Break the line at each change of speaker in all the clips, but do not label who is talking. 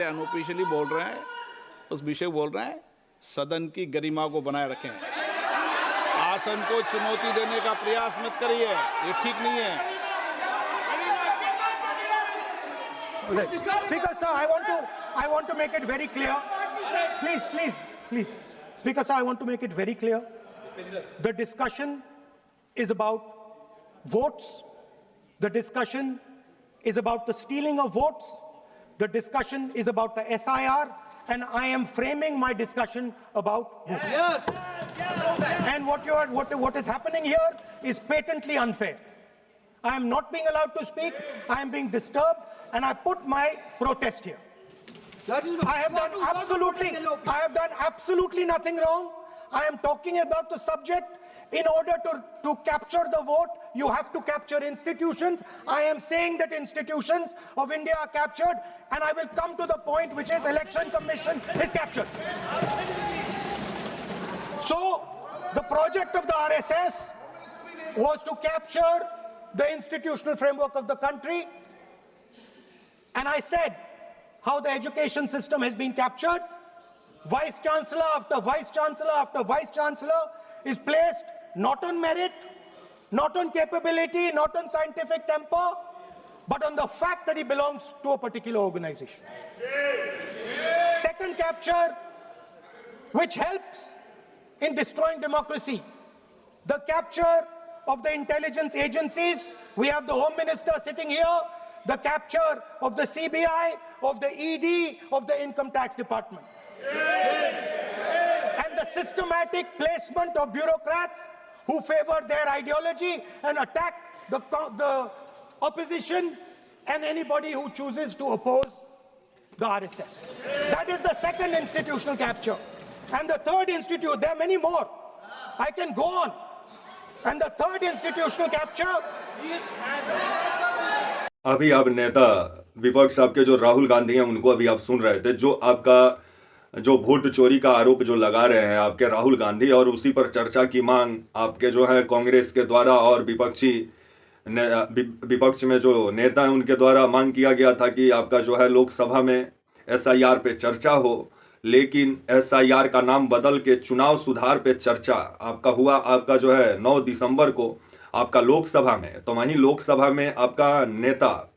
Unofficially बोल रहे हैं, उस विषय बोल रहे हैं, सदन की गरिमा को बनाए रखें। आसन को चुनौती देने का प्रयास मत करिए, ये ठीक नहीं है।
Speaker sir, I want to make it very clear. Please. Speaker sir, I want to make it very clear. The discussion is about votes. The discussion is about the stealing of votes. The discussion is about the SIR, and I am framing my discussion about votes.
Yes.
And what is happening here is patently unfair. I am not being allowed to speak. I am being disturbed, and I put my protest here. I have done absolutely nothing wrong. I am talking about the subject. In order to capture the vote, you have to capture institutions. I am saying that institutions of India are captured, and I will come to the point, which is Election Commission is captured. So, the project of the RSS was to capture the institutional framework of the country, and I said how the education system has been captured. Vice Chancellor after Vice Chancellor after Vice Chancellor is placed not on merit, not on capability, not on scientific temper, but on the fact that he belongs to a particular organization. Second capture, which helps in destroying democracy, the capture of the intelligence agencies. We have the Home Minister sitting here, the capture of the CBI, of the ED, of the Income Tax Department. And the systematic placement of bureaucrats who favor their ideology and attack the opposition and anybody who chooses to oppose the RSS. That is the second institutional capture. And the third there are many more. I can go on. And the third institutional capture.
अभी आप नेता विपक्ष आपके जो राहुल गांधी हैं उनको अभी आप सुन रहे थे, जो आपका जो वोट चोरी का आरोप जो लगा रहे हैं आपके राहुल गांधी, और उसी पर चर्चा की मांग आपके जो है कांग्रेस के द्वारा और विपक्ष में जो नेता हैं उनके द्वारा मांग किया गया था कि आपका जो है लोकसभा में SIR पे चर्चा हो, लेकिन SIR का नाम बदल के चुनाव सुधार पे चर्चा आपका हुआ आपका जो है 9 दिसंबर को आपका लोकसभा में। तो वहीं लोकसभा में आपका नेता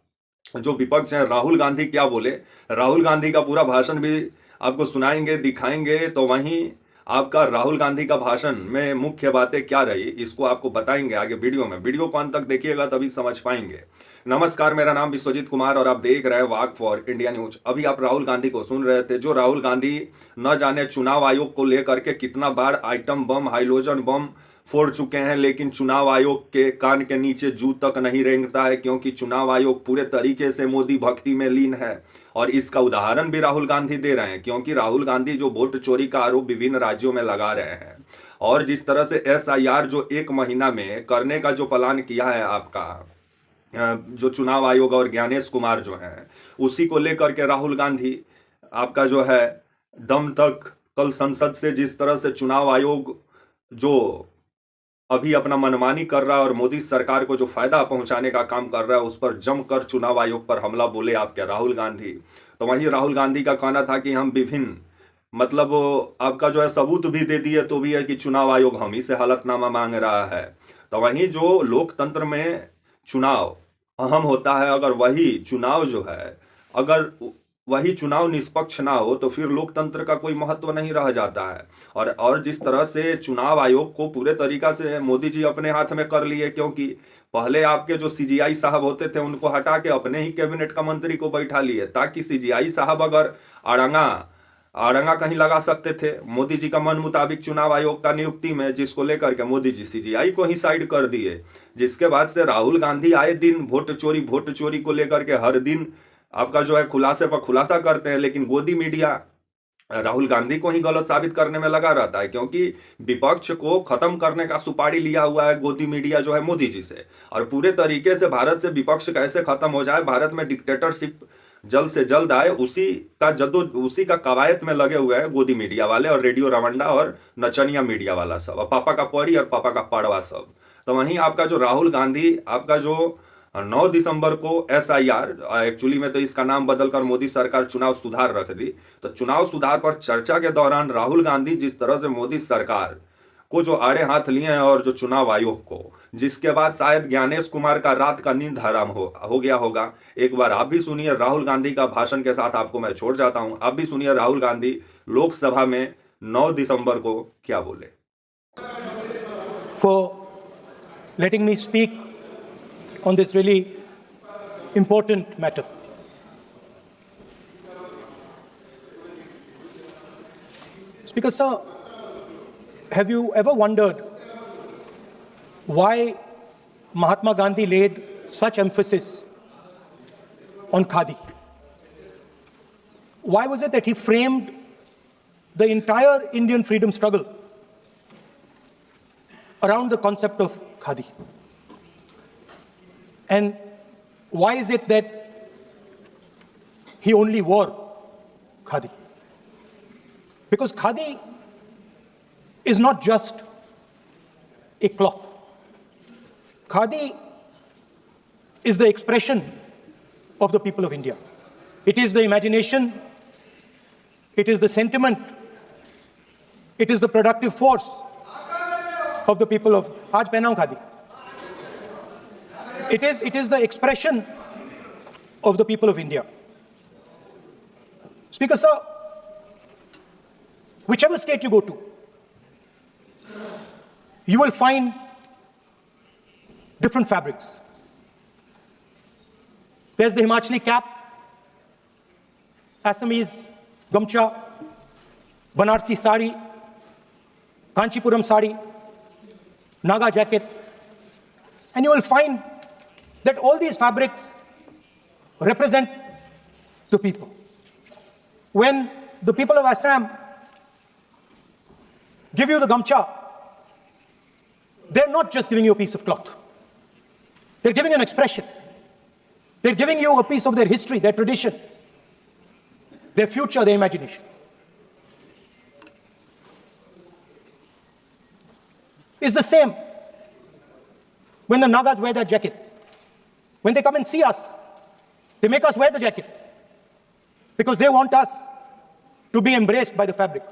जो विपक्ष है राहुल गांधी क्या बोले, राहुल गांधी का पूरा भाषण भी आपको सुनाएंगे, दिखाएंगे। तो वहीं आपका राहुल गांधी का भाषण में मुख्य बातें क्या रही इसको आपको बताएंगे आगे वीडियो में। वीडियो को अंत तक देखिएगा तभी समझ पाएंगे। नमस्कार, मेरा नाम विश्वजीत कुमार और आप देख रहे हैं वाक फॉर इंडिया न्यूज। अभी आप राहुल गांधी को सुन रहे थे, जो राहुल गांधी न जाने चुनाव आयोग को लेकर के कितना बार आइटम बम, हाइड्रोजन बम फोड़ चुके हैं, लेकिन चुनाव आयोग के कान के नीचे जू तक नहीं रेंगता है, क्योंकि चुनाव आयोग पूरे तरीके से मोदी भक्ति में लीन है। और इसका उदाहरण भी राहुल गांधी दे रहे हैं, क्योंकि राहुल गांधी जो वोट चोरी का आरोप विभिन्न राज्यों में लगा रहे हैं और जिस तरह से SIR जो 1 महीना में करने का जो प्लान किया है आपका जो चुनाव आयोग और ज्ञानेश कुमार जो हैं, उसी को लेकर के राहुल गांधी आपका जो है दम तक कल संसद से जिस तरह से चुनाव आयोग जो अभी अपना मनमानी कर रहा है और मोदी सरकार को जो फायदा पहुंचाने का काम कर रहा है उस पर जमकर चुनाव आयोग पर हमला बोले आपके राहुल गांधी। तो वहीं राहुल गांधी का कहना था कि हम विभिन्न मतलब आपका जो है सबूत भी दे दिए तो भी है कि चुनाव आयोग हम ही से हलफनामा मांग रहा है। तो वहीं जो लोकतंत्र में चुनाव अहम होता है, अगर वही चुनाव जो है अगर वही चुनाव निष्पक्ष ना हो तो फिर लोकतंत्र का कोई महत्व नहीं रह जाता है। और जिस तरह से चुनाव आयोग को पूरे तरीका से मोदी जी अपने हाथ में कर लिए, क्योंकि पहले आपके जो CGI साहब होते थे उनको हटा के अपने ही कैबिनेट का मंत्री को बैठा लिए, ताकि CGI साहब अगर आड़ंगा कहीं लगा सकते थे मोदी जी का मन मुताबिक चुनाव आयोग का नियुक्ति में, जिसको लेकर के मोदी जी CGI को ही साइड कर दिए। जिसके बाद से राहुल गांधी आए दिन वोट चोरी को लेकर के हर दिन आपका जो है खुलासे पर खुलासा करते हैं, लेकिन गोदी मीडिया राहुल गांधी को ही गलत साबित करने में लगा रहता है, क्योंकि विपक्ष को खत्म करने का सुपारी लिया हुआ है गोदी मीडिया जो है मोदी जी से। और पूरे तरीके से भारत से विपक्ष कैसे खत्म हो जाए, भारत में डिक्टेटरशिप जल्द से जल्द आए, उसी का कवायद में लगे हुए हैं गोदी मीडिया वाले और रेडियो रवंडा और नचनिया मीडिया वाला सब, और पापा का परी और पापा का पड़वा सब। तो वहीं आपका जो राहुल गांधी आपका जो और 9 दिसंबर को SIR, एक्चुअली में तो इसका नाम बदलकर मोदी सरकार चुनाव सुधार रख दी। तो चुनाव सुधार पर चर्चा के दौरान राहुल गांधी जिस तरह से मोदी सरकार को जो आड़े हाथ लिए हैं और जो चुनाव आयोग को, जिसके बाद शायद ज्ञानेश कुमार का रात का नींद हराम हो गया होगा। एक बार आप भी सुनिए राहुल गांधी का भाषण के साथ, आपको मैं छोड़ जाता हूं। आप भी सुनिए राहुल गांधी लोकसभा में 9 दिसंबर को क्या बोले।
For letting me speak on this really important matter. Speaker sir, have you ever wondered why Mahatma Gandhi laid such emphasis on khadi? Why was it that he framed the entire Indian freedom struggle around the concept of khadi? And why is it that he only wore khadi? Because khadi is not just a cloth. Khadi is the expression of the people of India. It is the imagination, it is the sentiment, it is the productive force of the people of Aaj pehnaun khadi. It is the expression of the people of India. Speaker sir, whichever state you go to, you will find different fabrics. There's the Himachali cap, Assamese gamcha, Banarsi sari, Kanchipuram sari, Naga jacket, and you will find that all these fabrics represent the people. When the people of Assam give you the gamcha, they're not just giving you a piece of cloth. They're giving you an expression. They're giving you a piece of their history, their tradition, their future, their imagination. It's the same when the Nagas wear their jacket. When they come and see us, they make us wear the jacket because they want us to be embraced by the fabric.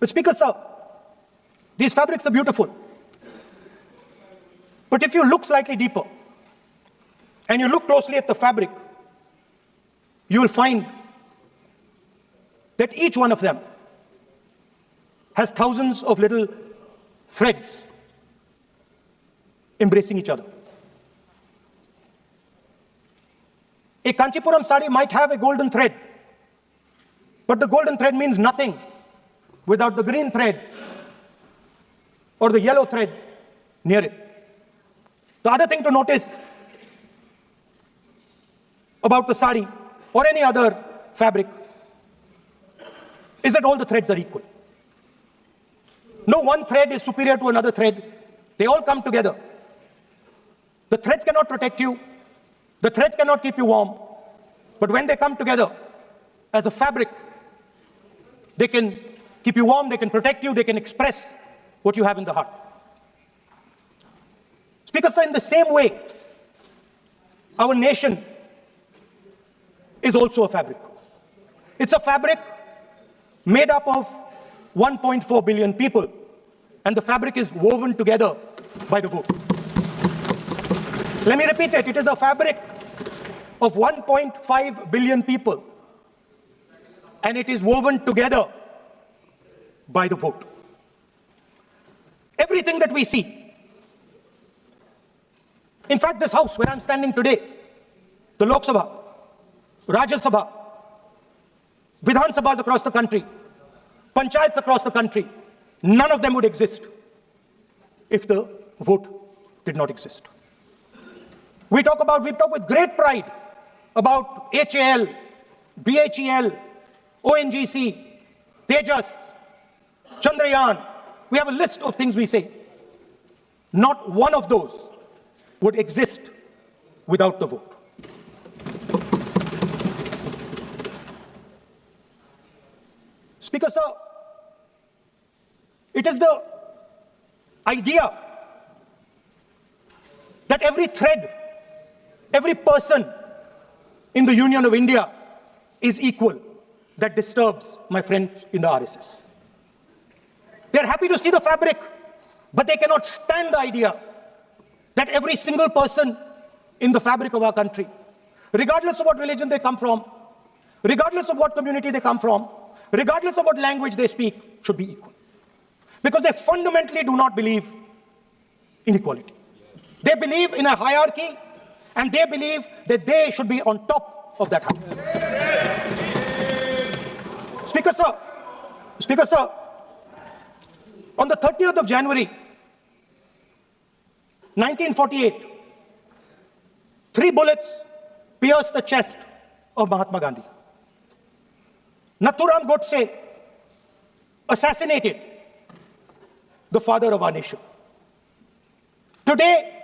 But Speaker sir, these fabrics are beautiful. But if you look slightly deeper and you look closely at the fabric, you will find that each one of them has thousands of little threads embracing each other. A Kanchipuram sari might have a golden thread, but the golden thread means nothing without the green thread or the yellow thread near it. The other thing to notice about the sari or any other fabric is that all the threads are equal. No one thread is superior to another thread. They all come together. The threads cannot protect you. The threads cannot keep you warm. But when they come together as a fabric, they can keep you warm, they can protect you, they can express what you have in the heart. Speaker sir, in the same way, our nation is also a fabric. It's a fabric made up of 1.4 billion people, and the fabric is woven together by the vote. Let me repeat it. It is a fabric of 1.5 billion people, and it is woven together by the vote. Everything that we see, in fact, this house where I'm standing today, the Lok Sabha, Rajya Sabha, Vidhan Sabhas across the country, Panchayats across the country, none of them would exist if the vote did not exist. We talk with great pride about HAL, BHEL, ONGC, Tejas, Chandrayaan. We have a list of things we say. Not one of those would exist without the vote. Speaker sir, it is the idea that every thread, every person in the Union of India is equal, that disturbs my friends in the RSS. They're happy to see the fabric, but they cannot stand the idea that every single person in the fabric of our country, regardless of what religion they come from, regardless of what community they come from, regardless of what language they speak, should be equal. Because they fundamentally do not believe in equality. They believe in a hierarchy, and they believe that they should be on top of that hierarchy. Speaker Sir, on the 30th of January, 1948, 3 bullets pierced the chest of Mahatma Gandhi. Nathuram Godse assassinated the father of our nation. Today,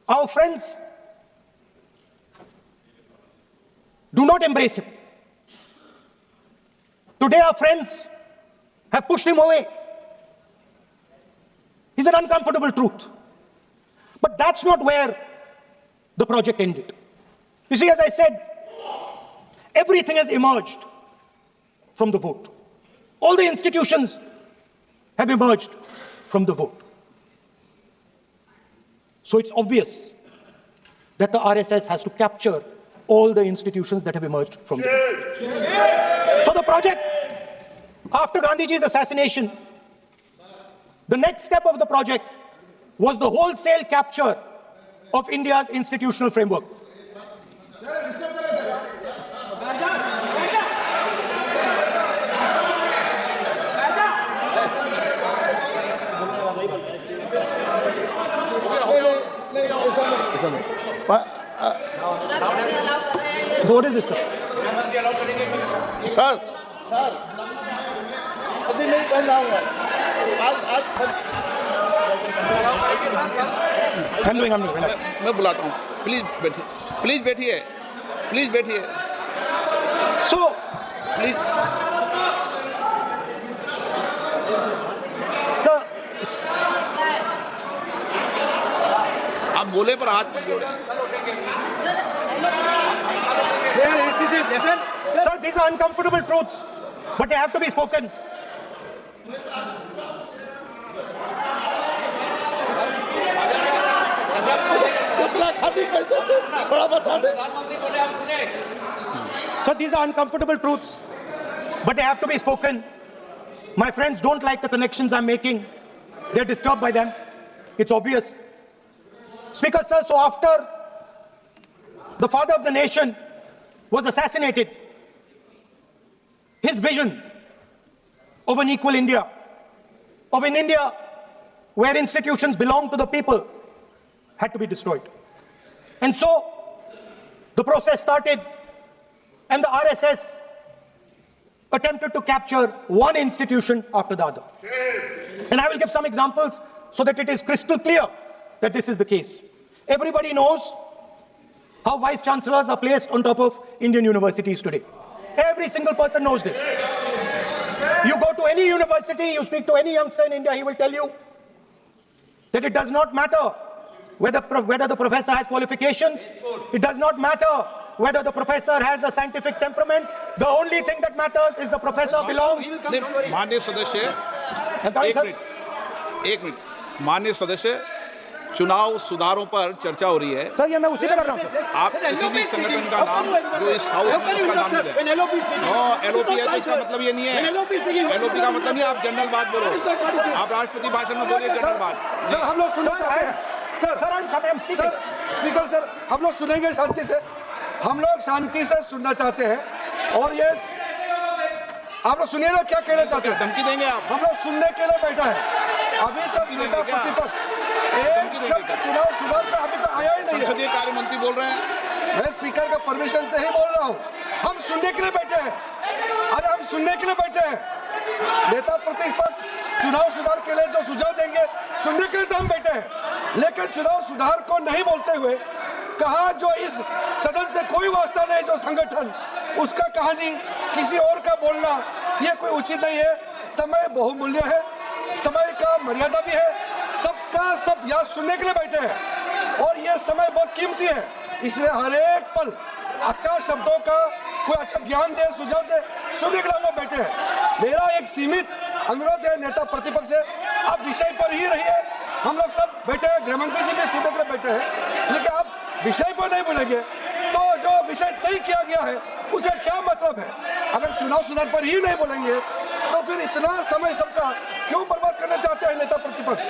our friends do not embrace him. Today, our friends have pushed him away. It's an uncomfortable truth. But that's not where the project ended. You see, as I said, everything has emerged from the vote. All the institutions have emerged from the vote. So it's obvious that the RSS has to capture all the institutions that have emerged from the vote. So the project, after Gandhiji's assassination, the next step of the project was the wholesale capture of India's institutional framework. So what is this, sir?
Sir अभी नहीं पहना हुआ
I'm doing.
मैं बुलाता हूँ, please बैठिए, please बैठिए
So,
please.
sir,
आप बोले पर हाथ मत जोड़ें।
sir, these are uncomfortable truths, but they have to be spoken.
कितना खाती कहते थे थोड़ा बता दे
So these are uncomfortable truths, but they have to be spoken. My friends don't like the connections I'm making. They're disturbed by them. It's obvious. Speaker, sir, so after the father of the nation was assassinated, his vision of an equal India, of an India where institutions belong to the people, had to be destroyed. And so the process started, and the RSS attempted to capture one institution after the other. And I will give some examples so that it is crystal clear that this is the case. Everybody knows how vice chancellors are placed on top of Indian universities today. Every single person knows this. You go to any university, you speak to any youngster in India, he will tell you that it does not matter whether the professor has qualifications, it does not matter whether the professor has a scientific temperament. The only thing that matters is the professor belongs.
माननीय सदस्य, एक minute, माननीय सदस्य, चुनाव सुधारों पर चर्चा हो रही है।
सर, ये मैं उसी पे कर रहा हूँ।
आप किसी भी संगठन का नाम जो इस हाउस का नाम ले, एलओपी है तो इसका मतलब ये नहीं है। एलओपी का मतलब नहीं, आप जनरल बात बोलो, आप राष्ट्रपति भाषण में बोलिए जनरल बात।
सर, हम लोग सुनना चाहते हैं। सर, स्पीकर सर, हम लोग सुनेंगे शांति से। हम लोग शांति से सुनना चाहते हैं, और ये आप लोग सुनिए ना क्या कहना चाहते हैं।
धमकी देंगे आप?
हम लोग सुनने के लिए बैठा है। अभी तक नेता प्रतिपक्ष एक शब्द चुनाव सुधार का अभी तक आया ही नहीं है।
संसदीय कार्य मंत्री बोल रहे हैं।
मैं स्पीकर का परमिशन से ही बोल रहा हूँ। हम सुनने के लिए बैठे हैं। अरे हम सुनने के लिए बैठे हैं। नेता प्रतिपक्ष चुनाव सुधार के लिए जो सुझाव देंगे, सुनने के लिए तो हम बैठे हैं, लेकिन चुनाव सुधार को नहीं बोलते हुए कहा जो इस सदन से कोई वास्ता नहीं, जो संगठन, उसका कहानी किसी और का बोलना ये कोई उचित नहीं है। समय बहुमूल्य है, समय का मर्यादा भी है, सबका नेता सब यहाँ सुनने के लिए बैठे हैं और ये समय बहुत कीमती है, इसलिए हर एक पल अच्छा शब्दों का कोई अच्छा ज्ञान दे, सुझाव दे, सुनने के लिए हम लोग बैठे हैं। मेरा एक सीमित अनुरोध है नेता प्रतिपक्ष से, आप विषय पर ही रहिए। हम लोग सब बैठे हैं, गृहमंत्री जी भी सुनने के लिए बैठे हैं, लेकिन आप विषय पर नहीं बोलेंगे तो जो विषय तय किया गया है उसका क्या मतलब है? अगर चुनाव सुधार पर ही नहीं बोलेंगे तो फिर इतना समय सबका क्यों बर्बाद करना चाहते हैं नेता प्रतिपक्ष?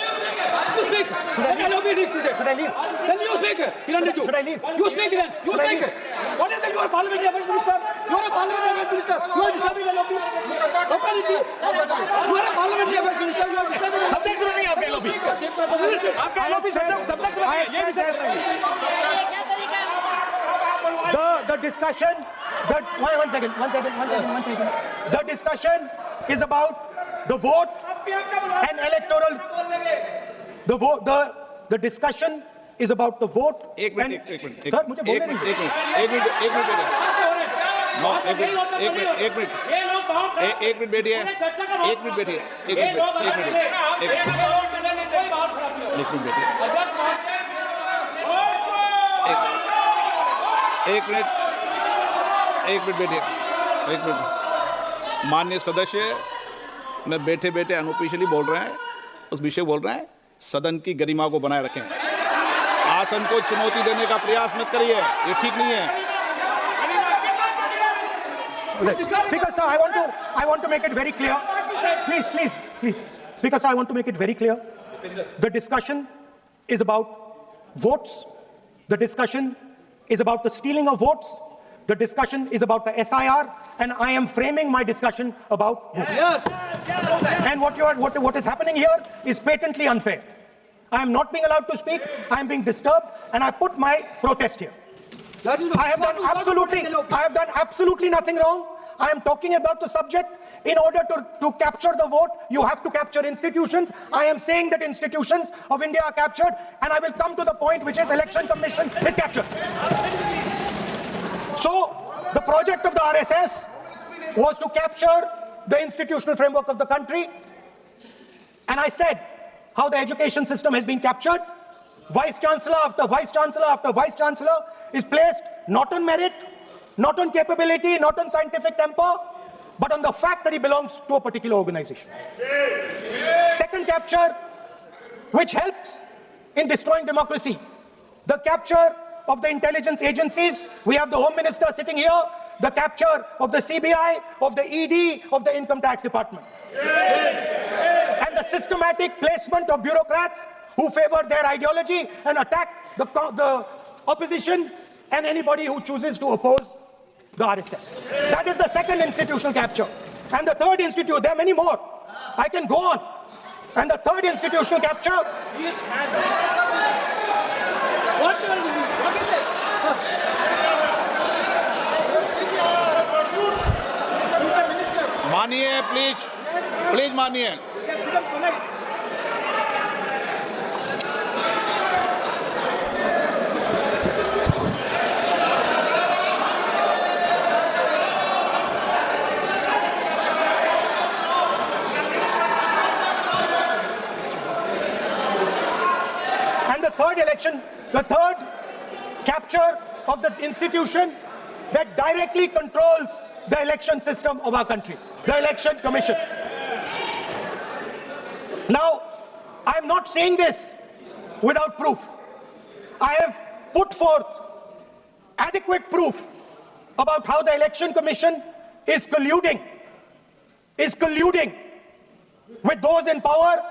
The discussion, one second. The discussion is about the vote and electoral. The discussion is about the vote.
एक मिनट
सर मुझे बोलने दीजिए।
एक मिनट बैठिए। माननीय सदस्य मैं बैठे बैठे अनऑफिशियली बोल रहे हैं, उस विषय बोल रहे हैं, सदन की गरिमा को बनाए रखें, आसन को चुनौती देने का प्रयास मत करिए, ये ठीक नहीं है।
Speaker sir, I want to make it very clear. Please. Speaker sir, I want to make it very clear. The discussion is about votes. The discussion is about the stealing of votes. The discussion is about the SIR, and I am framing my discussion about votes.
Yes.
And what is happening here is patently unfair. I am not being allowed to speak. I am being disturbed, and I put my protest here. I have done absolutely nothing wrong. I am talking about the subject. In order to capture the vote, you have to capture institutions. I am saying that institutions of India are captured, and I will come to the point, which is election commission is captured. So the project of the RSS was to capture the institutional framework of the country, and I said how the education system has been captured. Vice Chancellor after Vice Chancellor after Vice Chancellor is placed not on merit, not on capability, not on scientific temper, but on the fact that he belongs to a particular organization. Second capture, which helps in destroying democracy, the capture of the intelligence agencies. We have the Home Minister sitting here, the capture of the CBI, of the ED, of the Income Tax Department. And the systematic placement of bureaucrats who favor their ideology and attack the opposition and anybody who chooses to oppose the RSS. That is the second institutional capture. And the third institutional, there are many more. I can go on. And the third institutional capture.
What is this? Mr. Minister.
मानिए please मानिए।
Yes, become Senate.
The third capture of the institution that directly controls the election system of our country, the Election Commission. Now, I am not saying this without proof. I have put forth adequate proof about how the Election Commission is colluding with those in power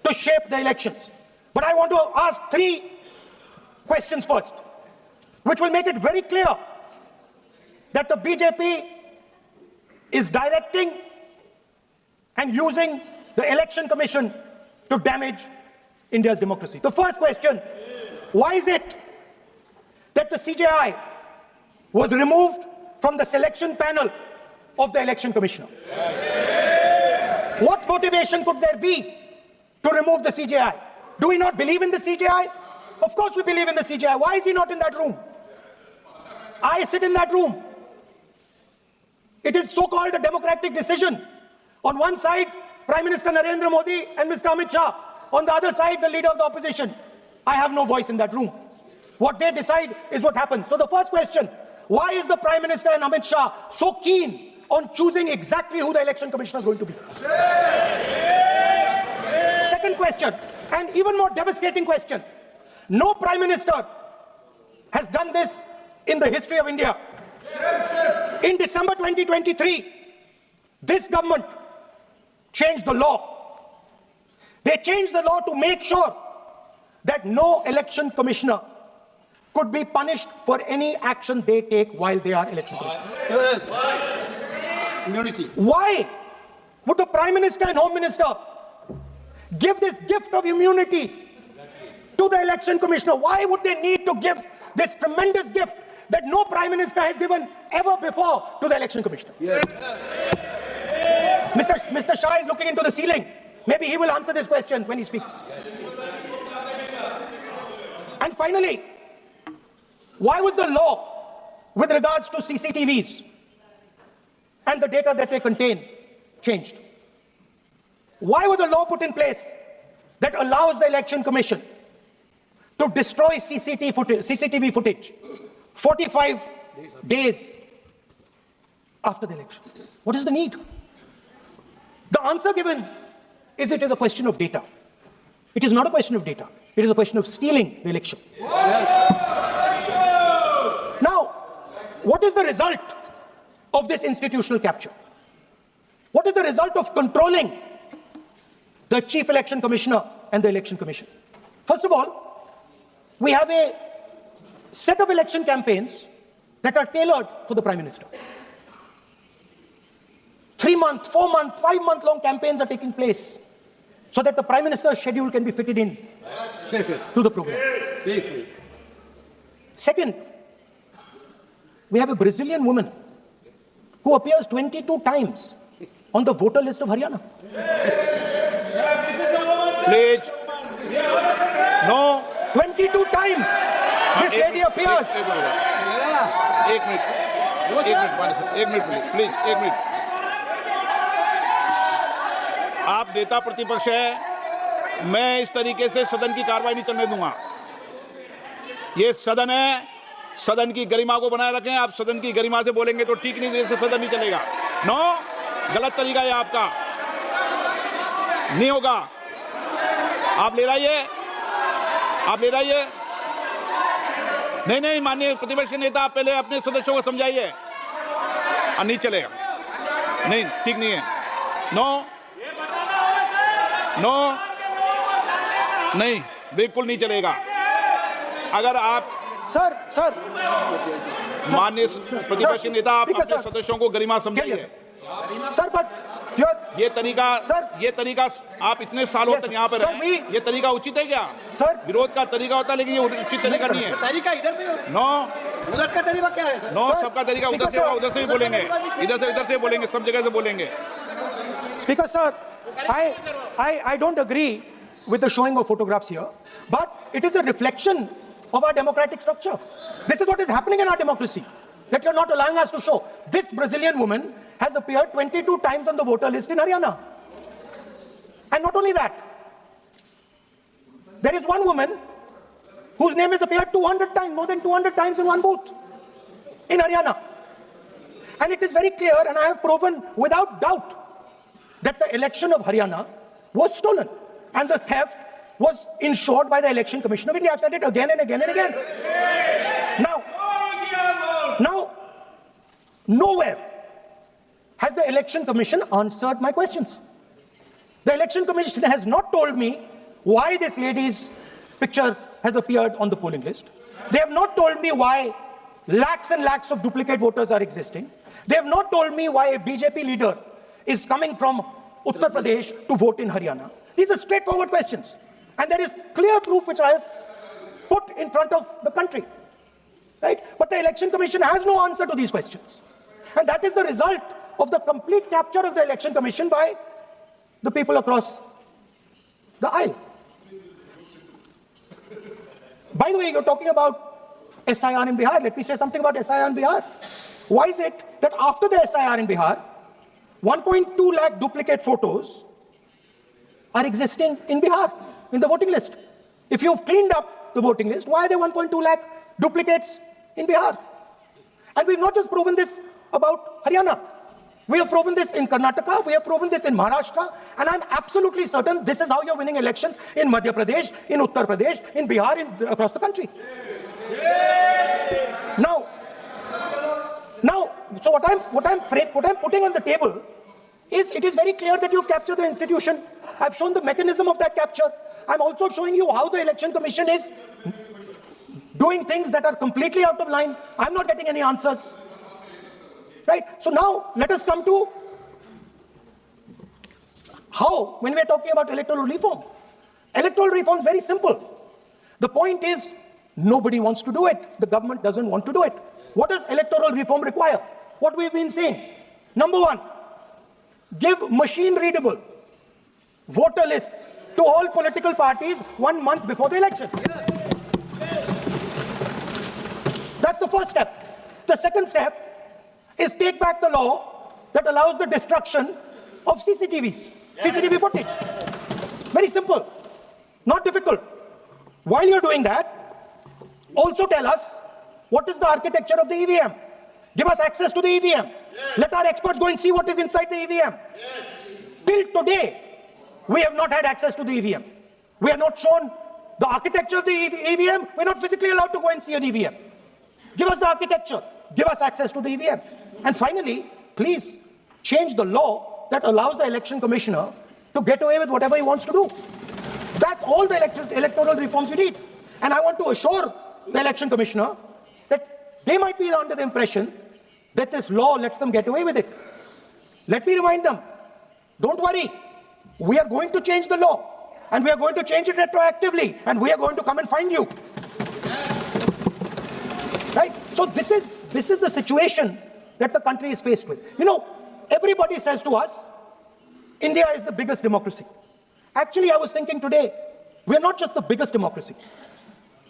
to shape the elections. But I want to ask three questions first, which will make it very clear that the BJP is directing and using the Election Commission to damage India's democracy. The first question, why is it that the CJI was removed from the selection panel of the Election Commissioner? What motivation could there be to remove the CJI? Do we not believe in the CJI? Of course we believe in the CJI. Why is he not in that room? I sit in that room. It is so-called a democratic decision. On one side, Prime Minister Narendra Modi and Mr. Amit Shah. on the other side, the leader of the opposition. I have no voice in that room. What they decide is what happens. So the first question, why is the Prime Minister and Amit Shah so keen on choosing exactly who the election commissioner is going to be? Second question, and even more devastating question. No Prime Minister has done this in the history of India. In December 2023, this government changed the law. They changed the law to make sure that no election commissioner could be punished for any action they take while they are election commissioner.
Yes. Immunity.
Why would the Prime Minister and Home Minister give this gift of immunity to the election commissioner? Why would they need to give this tremendous gift that no Prime Minister has given ever before to the election commissioner?
Yes.
Mr. Shah is looking into the ceiling. Maybe he will answer this question when he speaks. And finally, why was the law with regards to CCTVs and the data that they contain changed? Why was a law put in place that allows the Election Commission to destroy CCTV footage 45 days after the election? What is the need? The answer given is it is a question of data. It is not a question of data. It is a question of stealing the election. Now, what is the result of this institutional capture? What is the result of controlling the Chief Election Commissioner and the Election Commission? First of all, we have a set of election campaigns that are tailored for the Prime Minister. 3-month, 4-month, 5-month long campaigns are taking place so that the Prime Minister's schedule can be fitted in to the program. Second, we have a Brazilian woman who appears 22 times on the voter list of Haryana.
Please. No.
22 times this lady appears.
एक minute please एक minute आप नेता प्रतिपक्ष है मैं इस तरीके से सदन की कार्रवाई नहीं चलने दूंगा ये सदन है सदन की गरिमा को बनाए रखें आप सदन की गरिमा से बोलेंगे तो ठीक नहीं जैसे सदन नहीं चलेगा नो गलत तरीका है आपका नहीं होगा आप ले रहिए नहीं माननीय प्रतिपक्ष के नेता आप पहले अपने सदस्यों को समझाइए नहीं चलेगा नहीं ठीक नहीं है नो नहीं बिल्कुल नहीं चलेगा अगर आप
सर
माननीय प्रतिपक्ष के नेता आप अपने सदस्यों को गरिमा समझाइए
सर बट
ये तरीका आप इतने सालों तक यहाँ पर रहे ये तरीका उचित है क्या
सर
विरोध का तरीका होता है लेकिन ये उचित तरीका नहीं है
तरीका इधर पे
नो
उधर का तरीका क्या है सर
नो सबका तरीका उधर से भी बोलेंगे इधर से बोलेंगे सब जगह से बोलेंगे
Speaker sir, I don't agree with the showing of photographs here, but it is a reflection of our democratic structure. This is what is happening in our democracy, that you're not allowing us to show. This Brazilian woman has appeared 22 times on the voter list in Haryana. And not only that, there is one woman whose name has appeared 200 times, more than 200 times in one booth in Haryana. And it is very clear, and I have proven without doubt, that the election of Haryana was stolen. And the theft was ensured by the Election Commission of India. I've said it again and again and again. Now, nowhere has the Election Commission answered my questions. The Election Commission has not told me why this lady's picture has appeared on the polling list. They have not told me why lakhs and lakhs of duplicate voters are existing. They have not told me why a BJP leader is coming from Uttar Pradesh to vote in Haryana. These are straightforward questions. And there is clear proof which I have put in front of the country. Right? But the Election Commission has no answer to these questions. And that is the result of the complete capture of the Election Commission by the people across the aisle. By the way, you're talking about SIR in Bihar. Let me say something about SIR in Bihar. Why is it that after the SIR in Bihar, 1.2 lakh duplicate photos are existing in Bihar? in the voting list. If you've cleaned up the voting list, why are there 1.2 lakh duplicates in Bihar? And we've not just proven this about Haryana. We have proven this in Karnataka, we have proven this in Maharashtra, and I'm absolutely certain this is how you're winning elections in Madhya Pradesh, in Uttar Pradesh, in Bihar, across the country. Now, so what I'm putting on the table is, it is very clear that you've captured the institution. I've shown the mechanism of that capture. I'm also showing you how the Election Commission is doing things that are completely out of line. I'm not getting any answers. Right? So now let us come to how, when we're talking about electoral reform. Electoral reform is very simple. The point is, nobody wants to do it. The government doesn't want to do it. What does electoral reform require? What we've been saying. Number one, give machine-readable voter lists to all political parties 1 month before the election. That's the first step. The second step is take back the law that allows the destruction of CCTVs, CCTV footage. Very simple, not difficult. While you're doing that, also tell us what is the architecture of the EVM. Give us access to the EVM. Let our experts go and see what is inside the EVM. Till today, we have not had access to the EVM. We are not shown the architecture of the EVM. We're not physically allowed to go and see an EVM. Give us the architecture. Give us access to the EVM. And finally, please change the law that allows the election commissioner to get away with whatever he wants to do. That's all the electoral reforms you need. And I want to assure the election commissioner that they might be under the impression that this law lets them get away with it. Let me remind them, don't worry, we are going to change the law, and we are going to change it retroactively, and we are going to come and find you. Right? So this is the situation that the country is faced with. You know, everybody says to us, India is the biggest democracy. Actually, I was thinking today, we're not just the biggest democracy,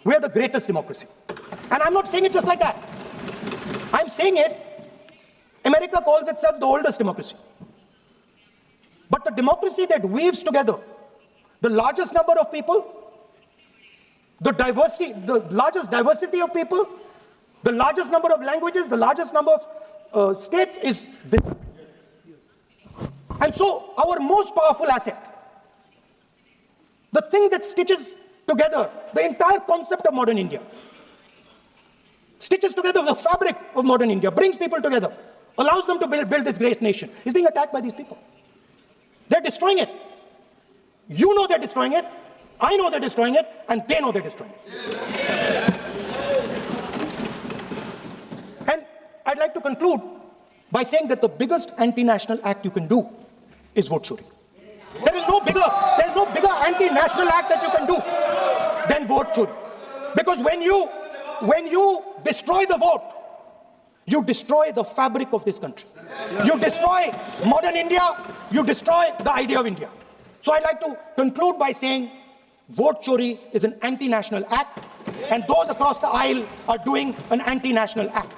we're the greatest democracy. And I'm not saying it just like that. I'm saying it, America calls itself the oldest democracy. But the democracy that weaves together the largest number of people, the largest diversity of people, the largest number of languages, the largest number of states is this. And so our most powerful asset, the thing that stitches together the entire concept of modern India, stitches together the fabric of modern India, brings people together, allows them to build this great nation, is being attacked by these people. They're destroying it. You know they're destroying it, I know they're destroying it, and they know they're destroying it. And I'd like to conclude by saying that the biggest anti-national act you can do is vote chori. There is no bigger anti-national act that you can do than vote chori. Because when you destroy the vote, you destroy the fabric of this country. You destroy modern India, you destroy the idea of India. So I'd like to conclude by saying vote chori is an anti-national act, and those across the aisle are doing an anti-national act.